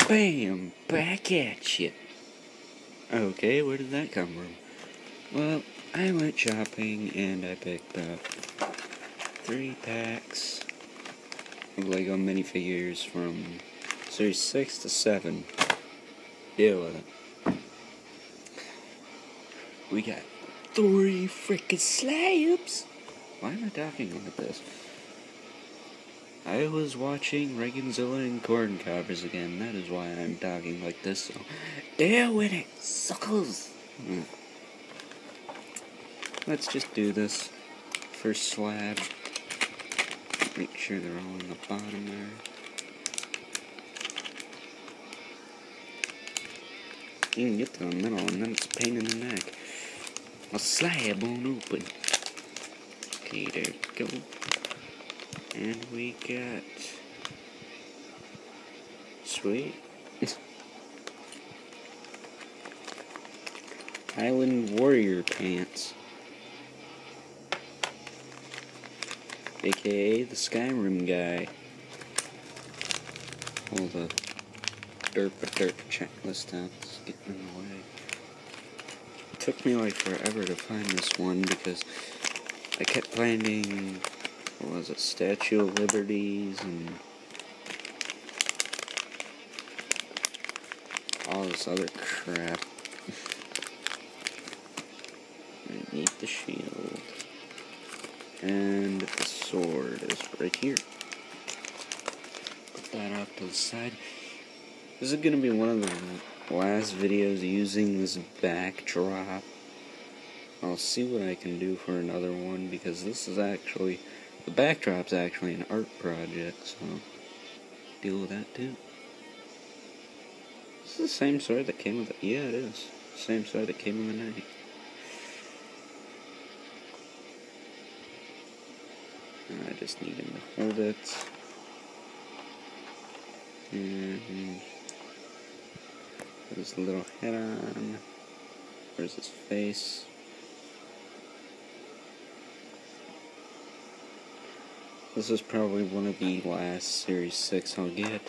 Bam! Back at you. Okay, where did that come from? Well, I went shopping and I picked up 3 packs of Lego minifigures from Series 6 to 7. Deal with it. We got 3 frickin' slabs! Why am I talking like this? I was watching Reaganzilla and Corn Cobbers again. That is why I'm talking like this. So, deal with it, suckles! Let's just do this. First slab. Make sure they're all in the bottom there. You can get to the middle and then it's a pain in the neck. A slab won't open. Okay, there we go. And we got... Sweet. Island Warrior Pants. AKA the Skyrim guy. Hold the derp checklist out. It's getting in the way. It took me like forever to find this one because I kept finding, what was it, Statue of Liberties and all this other crap. I need the shield. And the sword is right here. Put that off to the side. This is gonna be one of the last videos using this backdrop. I'll see what I can do for another one because this is actually, the backdrop's actually an art project, so deal with that too. This is the same sword that came with it. Yeah, it is. Same sword that came with the knight. I just need him to hold it. And put his little head on. Where's his face? This is probably one of the last Series 6 I'll get.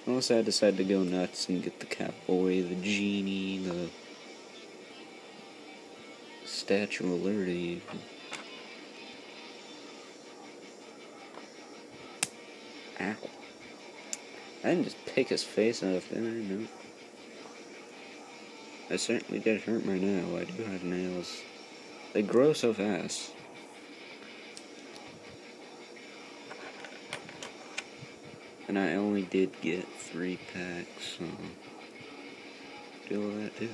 Unless I decide to go nuts and get the cowboy, the genie, the Statue of Liberty. Ow. I didn't just pick his face off, did I? No. I certainly did hurt my nail. I do have nails. They grow so fast. And I only did get 3 packs, so deal with that too.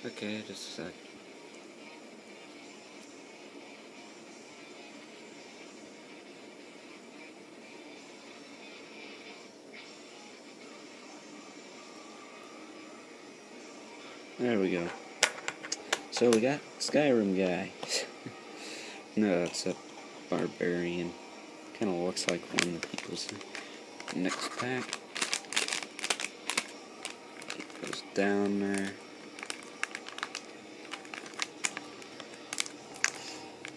Okay, just a sec. There we go. So we got Skyrim guy. No, it's a barbarian. Kinda looks like one of the people's. Next pack. It goes down there.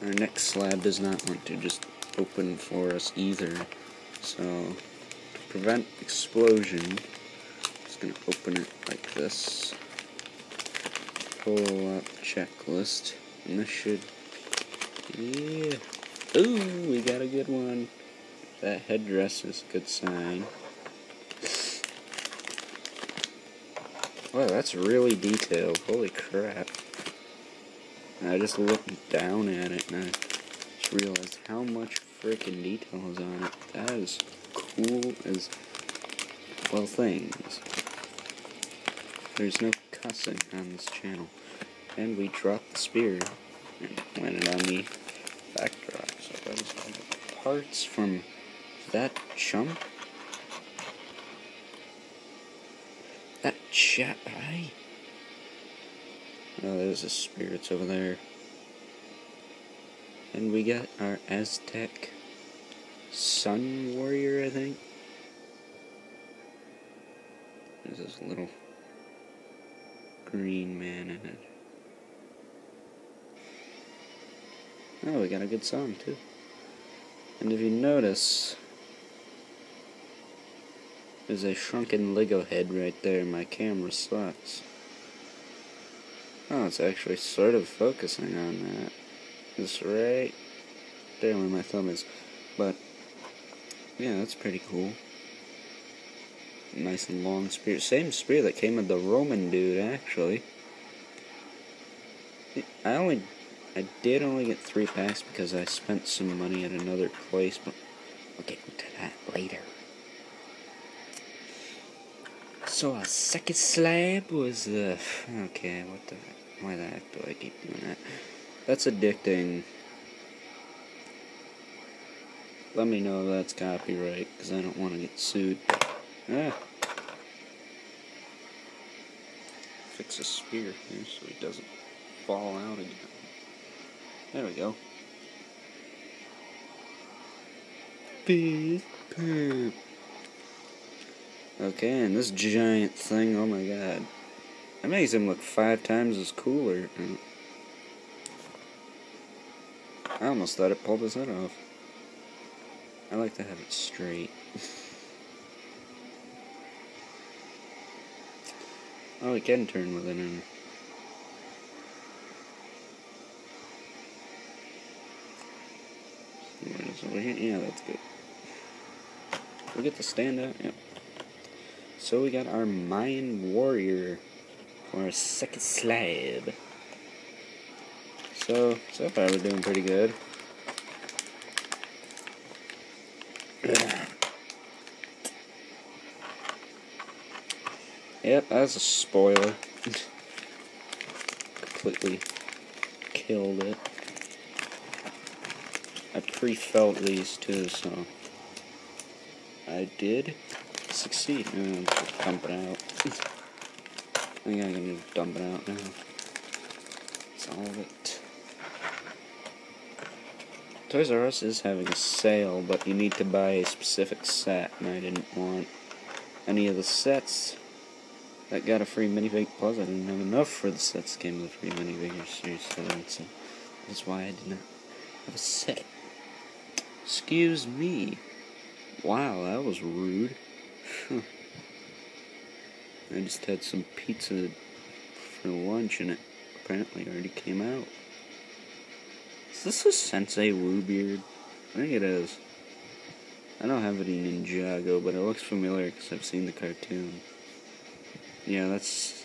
Our next slab does not want to just open for us either. So, to prevent explosion, I'm just going to open it like this. Pull out the checklist. And this should... Yeah. Ooh, we got a good one. That headdress is a good sign. Wow, that's really detailed. Holy crap. I just looked down at it and I just realized how much freaking detail is on it. That is cool as, well, things. There's no cussing on this channel. And we dropped the spear and landed on the backdrop. So that is all the parts from that chump. That chap, aye. Oh, there's the spirits over there. And we got our Aztec Sun Warrior, I think. There's this little green man in it. Oh, we got a good song, too. And if you notice, there's a shrunken Lego head right there. My camera sucks. Oh, it's actually sort of focusing on that. It's right there where my thumb is. But, yeah, that's pretty cool. Nice and long spear. Same spear that came with the Roman dude, actually. I did only get 3 packs because I spent some money at another place, but we'll get into that later. So our second slab was the... Okay, what the... Why the heck do I keep doing that? That's addicting. Let me know if that's copyright, because I don't want to get sued. Fix a spear here so he doesn't fall out again. There we go. Beep, boop. Okay, and this giant thing, oh my god. That makes him look 5 times as cooler. I almost thought it pulled his head off. I like to have it straight. Oh, it can turn with it in. What is over here? Yeah, that's good. We get the stand out? Yep. So we got our Mayan warrior for our second slab. So far we're doing pretty good. Yep, that's a spoiler. Completely killed it. I pre-felt these too, so I did succeed. Just dump it out. I think I'm gonna dump it out now. That's all of it. Toys R Us is having a sale, but you need to buy a specific set, and I didn't want any of the sets that got a free minifig. Plus, I didn't have enough for the sets that came with free minifigures, so that's why I did not have a set. Excuse me. Wow, that was rude. I just had some pizza for lunch, and it apparently already came out. Is this a Sensei Wu beard? I think it is. I don't have any Ninjago, but it looks familiar because I've seen the cartoon. Yeah, that's...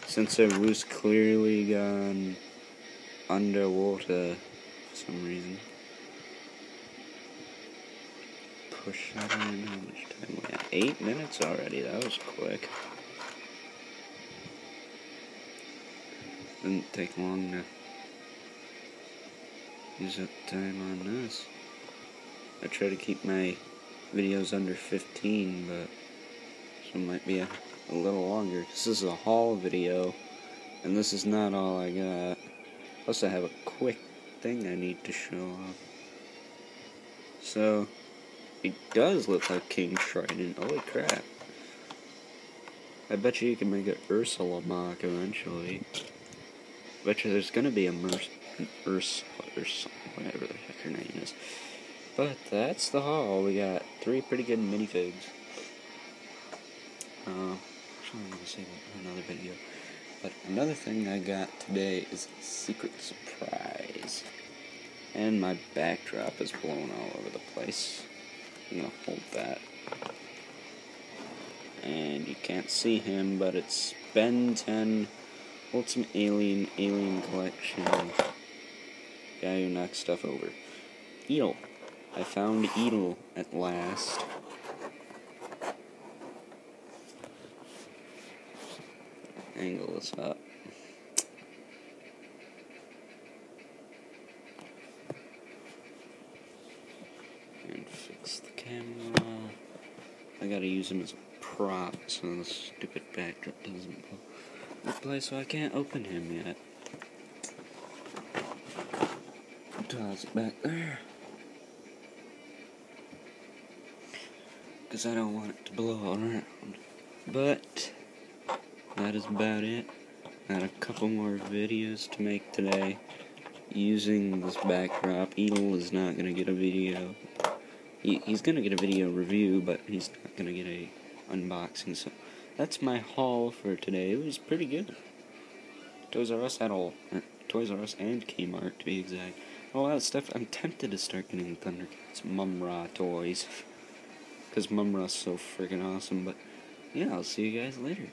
Sensei Wu's clearly gone underwater for some reason. Push that in. How much time we have? 8 minutes already. That was quick. Didn't take long to use up time on this. I try to keep my videos under 15, but some might be a little longer. This is a haul video, and this is not all I got. Plus, I have a quick thing I need to show off. So, it does look like King Trident. Holy crap. I bet you can make an Ursula mock eventually. Bet you there's gonna be a Ursula or something, whatever the heck her name is. But that's the haul. We got 3 pretty good minifigs. Actually, I'm gonna save it for another video. But another thing I got today is a secret surprise. And my backdrop is blown all over the place. I'm gonna hold that. And you can't see him, but it's Ben 10 Ultimate Alien Collection. Guy who knocks stuff over. Eel. I found Eel at last. Angle this up. And fix the camera. I gotta use him as a prop so the stupid backdrop doesn't play, so I can't open him yet. Toss it back there. Because I don't want it to blow around. But that is about it. I got a couple more videos to make today. using this backdrop. Edel is not gonna get a video. He's gonna get a video review, but he's not gonna get a unboxing. So that's my haul for today. It was pretty good. Toys R Us had Toys R Us and Kmart to be exact. A lot of stuff. I'm tempted to start getting Thundercats Mum-Ra toys, because Mum-Ra's so freaking awesome. But yeah, I'll see you guys later.